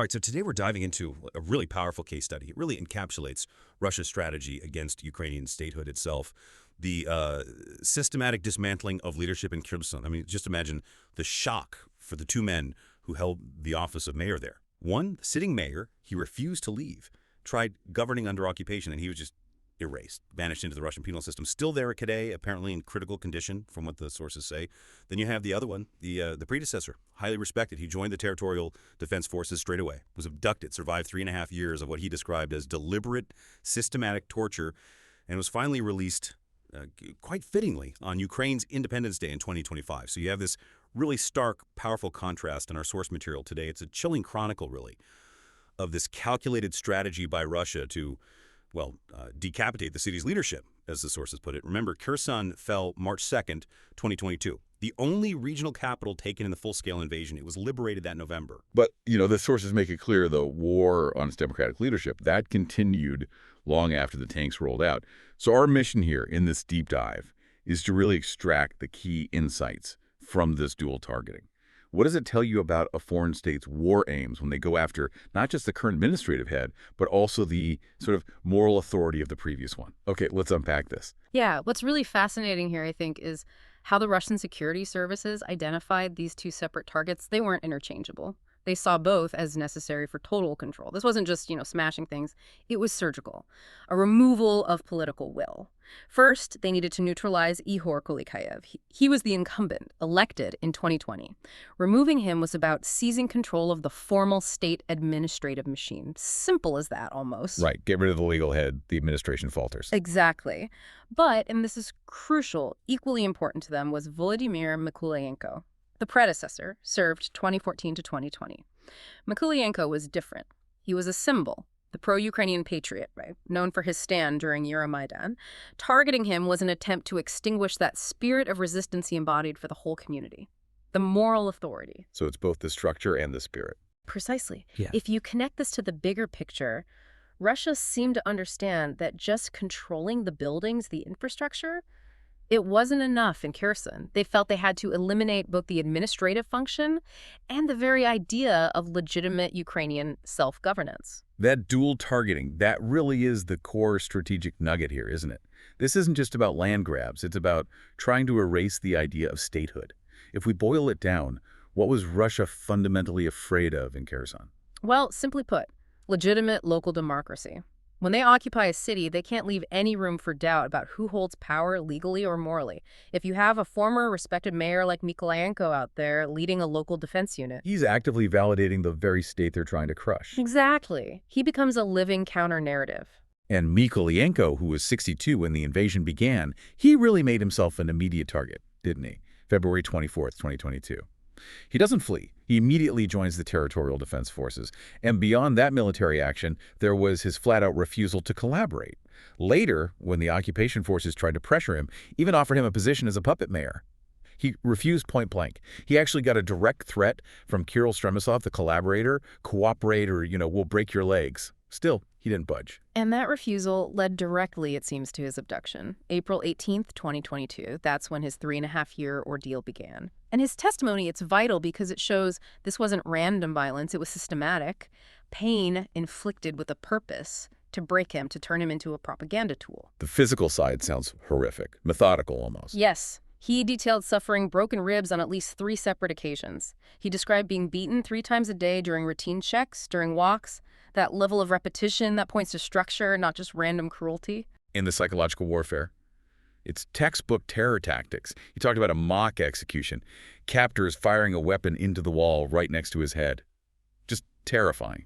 All right, so today we're diving into a really powerful case study. It really encapsulates Russia's strategy against Ukrainian statehood itself. The systematic dismantling of leadership in Kherson. I mean, just imagine the shock for the two men who held the office of mayor there. One, the sitting mayor, he refused to leave, tried governing under occupation, and he was just erased, banished into the Russian penal system. Still there today, apparently in critical condition, from what the sources say. Then you have the other one, the predecessor, highly respected. He joined the Territorial Defense forces straight away, was abducted, survived 3.5 years of what he described as deliberate, systematic torture, and was finally released, quite fittingly, on Ukraine's Independence Day in 2025. So you have this really stark, powerful contrast in our source material today. It's a chilling chronicle, really, of this calculated strategy by Russia to decapitate the city's leadership, as the sources put it. Remember, Kherson fell March 2nd, 2022. The only regional capital taken in the full-scale invasion. It was liberated that November. But, the sources make it clear the war on its democratic leadership, that continued long after the tanks rolled out. So our mission here in this deep dive is to really extract the key insights from this dual targeting. What does it tell you about a foreign state's war aims when they go after not just the current administrative head, but also the sort of moral authority of the previous one? Okay, let's unpack this. Yeah, what's really fascinating here, I think, is how the Russian security services identified these two separate targets. They weren't interchangeable. They saw both as necessary for total control. This wasn't just, smashing things. It was surgical, a removal of political will. First, they needed to neutralize Ihor Kolykhaiev. He was the incumbent, elected in 2020. Removing him was about seizing control of the formal state administrative machine. Simple as that, almost. Right. Get rid of the legal head. The administration falters. Exactly. But, and this is crucial, equally important to them, was Volodymyr Mykolaienko. The predecessor served 2014 to 2020. Mykolaienko was different. He was a symbol, the pro-Ukrainian patriot, right, known for his stand during Euromaidan. Targeting him was an attempt to extinguish that spirit of resistance he embodied for the whole community, the moral authority. So it's both the structure and the spirit. Precisely. Yeah. If you connect this to the bigger picture, Russia seemed to understand that just controlling the buildings, the infrastructure, it wasn't enough in Kherson. They felt they had to eliminate both the administrative function and the very idea of legitimate Ukrainian self-governance. That dual targeting, that really is the core strategic nugget here, isn't it? This isn't just about land grabs. It's about trying to erase the idea of statehood. If we boil it down, what was Russia fundamentally afraid of in Kherson? Well, simply put, legitimate local democracy. When they occupy a city, they can't leave any room for doubt about who holds power legally or morally. If you have a former respected mayor like Mykolaienko out there leading a local defense unit, He's actively validating the very state they're trying to crush. exactly. He becomes a living counter-narrative. And Mykolaienko, who was 62 when the invasion began, he really made himself an immediate target, didn't he? February 24th, 2022. He doesn't flee. He immediately joins the Territorial Defense forces. And beyond that military action, there was his flat-out refusal to collaborate. Later, when the occupation forces tried to pressure him, even offered him a position as a puppet mayor. He refused point blank. He actually got a direct threat from Kirill Stremisov, the collaborator, cooperate or, we'll break your legs. Still, he didn't budge. And that refusal led directly, it seems, to his abduction. April 18th, 2022. That's when his 3.5-year ordeal began. And his testimony, it's vital because it shows this wasn't random violence. It was systematic. Pain inflicted with a purpose to break him, to turn him into a propaganda tool. The physical side sounds horrific, methodical almost. Yes. He detailed suffering broken ribs on at least 3 separate occasions. He described being beaten 3 times a day during routine checks, during walks. That level of repetition that points to structure, not just random cruelty. In the psychological warfare, it's textbook terror tactics. He talked about a mock execution, captors firing a weapon into the wall right next to his head. Just terrifying.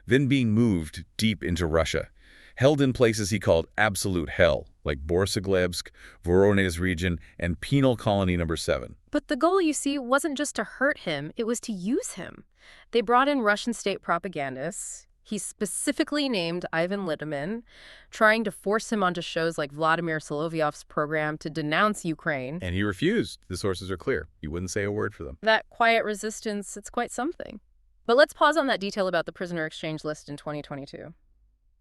Then being moved deep into Russia, held in places he called absolute hell, like Borisiglebsk, Voronezh region, and penal colony number 7. But the goal, you see, wasn't just to hurt him, it was to use him. They brought in Russian state propagandists. He specifically named Ivan Litman, trying to force him onto shows like Vladimir Solovyov's program to denounce Ukraine. And he refused. The sources are clear. He wouldn't say a word for them. That quiet resistance, it's quite something. But let's pause on that detail about the prisoner exchange list in 2022.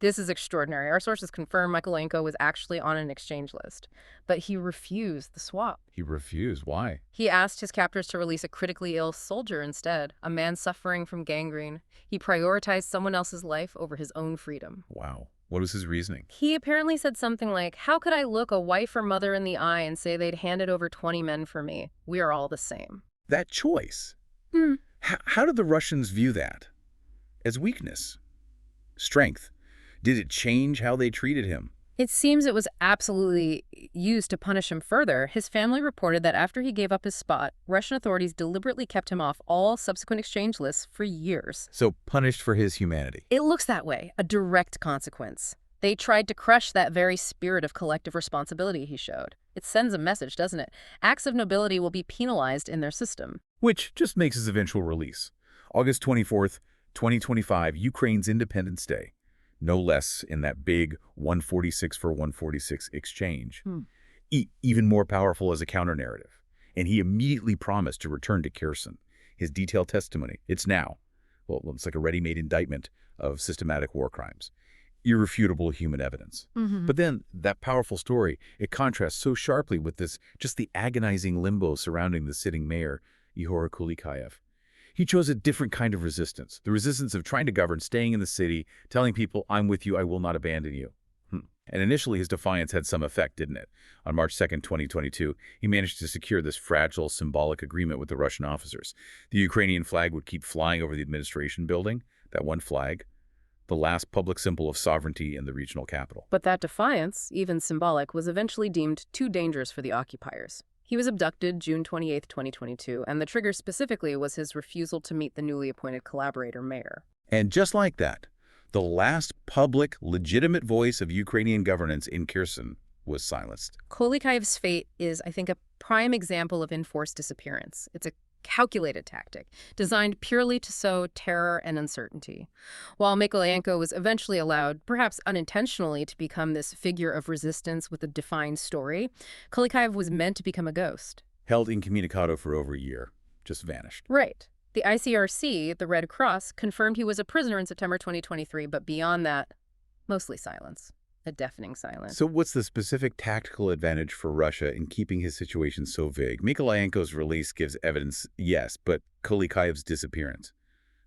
This is extraordinary. Our sources confirm Mykolaienko was actually on an exchange list, but he refused the swap. He refused. Why? He asked his captors to release a critically ill soldier instead, a man suffering from gangrene. He prioritized someone else's life over his own freedom. Wow. What was his reasoning? He apparently said something like, "How could I look a wife or mother in the eye and say they'd handed over 20 men for me? We are all the same." That choice. Hmm. How did the Russians view that? As weakness? Strength? Did it change how they treated him? It seems it was absolutely used to punish him further. His family reported that after he gave up his spot, Russian authorities deliberately kept him off all subsequent exchange lists for years. So punished for his humanity. It looks that way, a direct consequence. They tried to crush that very spirit of collective responsibility he showed. It sends a message, doesn't it? Acts of nobility will be penalized in their system. Which just makes his eventual release. August 24th, 2025, Ukraine's Independence Day. No less in that big 146 for 146 exchange. Even more powerful as a counter-narrative. And he immediately promised to return to Kherson. His detailed testimony, it's now. Well, it's like a ready-made indictment of systematic war crimes. Irrefutable human evidence. But then, that powerful story, it contrasts so sharply with just the agonizing limbo surrounding the sitting mayor, Ihor Kolykhaiev. He chose a different kind of resistance, the resistance of trying to govern, staying in the city, telling people, "I'm with you, I will not abandon you." And initially, his defiance had some effect, didn't it? On March 2nd, 2022, he managed to secure this fragile, symbolic agreement with the Russian officers. The Ukrainian flag would keep flying over the administration building, that one flag, the last public symbol of sovereignty in the regional capital. But that defiance, even symbolic, was eventually deemed too dangerous for the occupiers. He was abducted June 28, 2022, and the trigger specifically was his refusal to meet the newly appointed collaborator mayor. And just like that, the last public, legitimate voice of Ukrainian governance in Kherson was silenced. Kolykhaiev's fate is, I think, a prime example of enforced disappearance. It's a calculated tactic, designed purely to sow terror and uncertainty. While Mykolaienko was eventually allowed, perhaps unintentionally, to become this figure of resistance with a defined story, Kolykhaiev was meant to become a ghost. Held incommunicado for over a year, just vanished. Right. The ICRC, the Red Cross, confirmed he was a prisoner in September 2023, but beyond that, mostly silence. A deafening silence. So what's the specific tactical advantage for Russia in keeping his situation so vague? Mykolaienko's release gives evidence, yes, but Kolykhaiev's disappearance,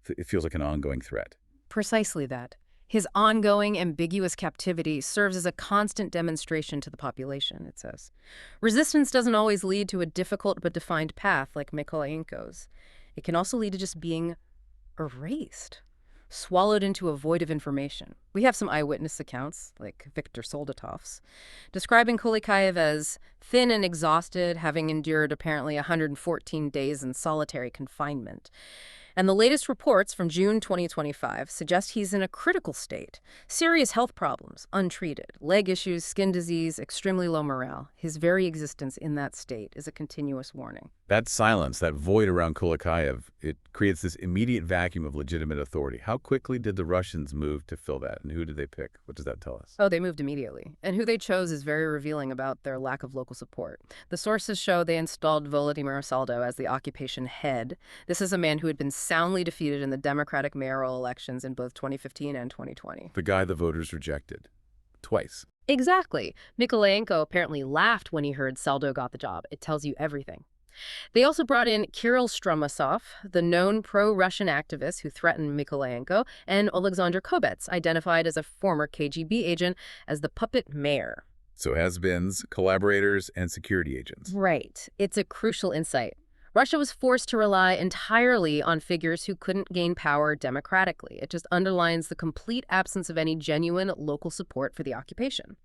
it feels like an ongoing threat. Precisely that. His ongoing, ambiguous captivity serves as a constant demonstration to the population, it says. Resistance doesn't always lead to a difficult but defined path like Mykolaienko's. It can also lead to just being erased, swallowed into a void of information. We have some eyewitness accounts, like Viktor Soldatov's, describing Kolykhaiev as thin and exhausted, having endured apparently 114 days in solitary confinement. And the latest reports from June 2025 suggest he's in a critical state. Serious health problems, untreated, leg issues, skin disease, extremely low morale. His very existence in that state is a continuous warning. That silence, that void around Kolykhaiev, it creates this immediate vacuum of legitimate authority. How quickly did the Russians move to fill that, and who did they pick? What does that tell us? Oh, they moved immediately. And who they chose is very revealing about their lack of local support. The sources show they installed Volodymyr Mykolaienko as the occupation head. This is a man who had been soundly defeated in the Democratic mayoral elections in both 2015 and 2020. The guy the voters rejected. Twice. Exactly. Mykolaienko apparently laughed when he heard Saldo got the job. It tells you everything. They also brought in Kirill Stromasov, the known pro-Russian activist who threatened Mykolaienko, and Alexander Kobets, identified as a former KGB agent, as the puppet mayor. So has-beens, collaborators, and security agents. Right. It's a crucial insight. Russia was forced to rely entirely on figures who couldn't gain power democratically. It just underlines the complete absence of any genuine local support for the occupation.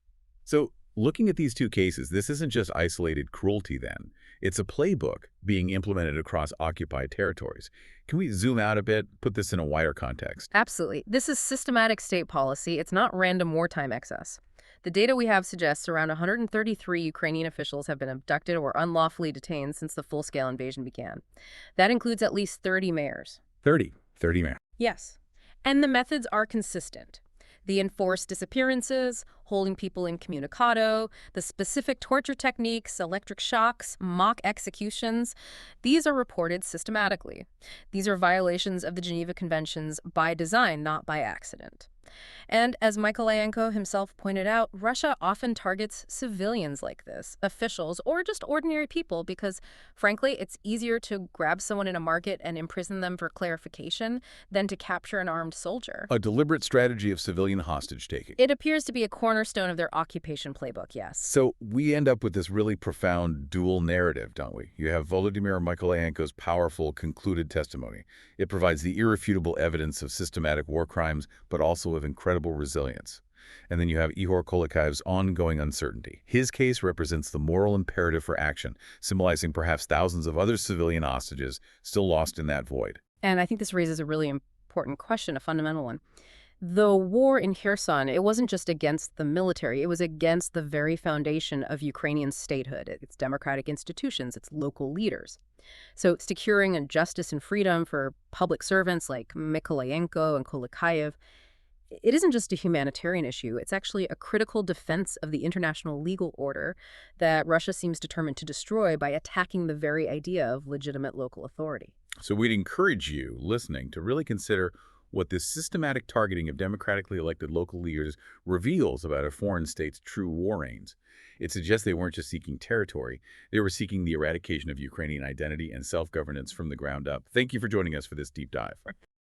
So, looking at these two cases, this isn't just isolated cruelty then. It's a playbook being implemented across occupied territories. Can we zoom out a bit, put this in a wider context? Absolutely. This is systematic state policy. It's not random wartime excess. The data we have suggests around 133 Ukrainian officials have been abducted or unlawfully detained since the full-scale invasion began. That includes at least 30 mayors. 30 mayors. Yes. And the methods are consistent. The enforced disappearances, holding people incommunicado, the specific torture techniques, electric shocks, mock executions. These are reported systematically. These are violations of the Geneva Conventions by design, not by accident. And as Mykolaienko himself pointed out, Russia often targets civilians like this, officials, or just ordinary people, because, frankly, it's easier to grab someone in a market and imprison them for clarification than to capture an armed soldier. A deliberate strategy of civilian hostage-taking. It appears to be a cornerstone of their occupation playbook, yes. So we end up with this really profound dual narrative, don't we? You have Volodymyr Mykolaienko's powerful concluded testimony. It provides the irrefutable evidence of systematic war crimes, but also of incredible resilience. And then you have Ihor Kolykhiev's ongoing uncertainty. His case represents the moral imperative for action, symbolizing perhaps thousands of other civilian hostages still lost in that void. And I think this raises a really important question, a fundamental one. The war in Kherson, it wasn't just against the military, it was against the very foundation of Ukrainian statehood, its democratic institutions, its local leaders. So securing justice and freedom for public servants like Mykolaienko and Kolykhaiev, it isn't just a humanitarian issue, it's actually a critical defense of the international legal order that Russia seems determined to destroy by attacking the very idea of legitimate local authority. So we'd encourage you, listening, to really consider what this systematic targeting of democratically elected local leaders reveals about a foreign state's true war aims. It suggests they weren't just seeking territory, they were seeking the eradication of Ukrainian identity and self-governance from the ground up. Thank you for joining us for this deep dive.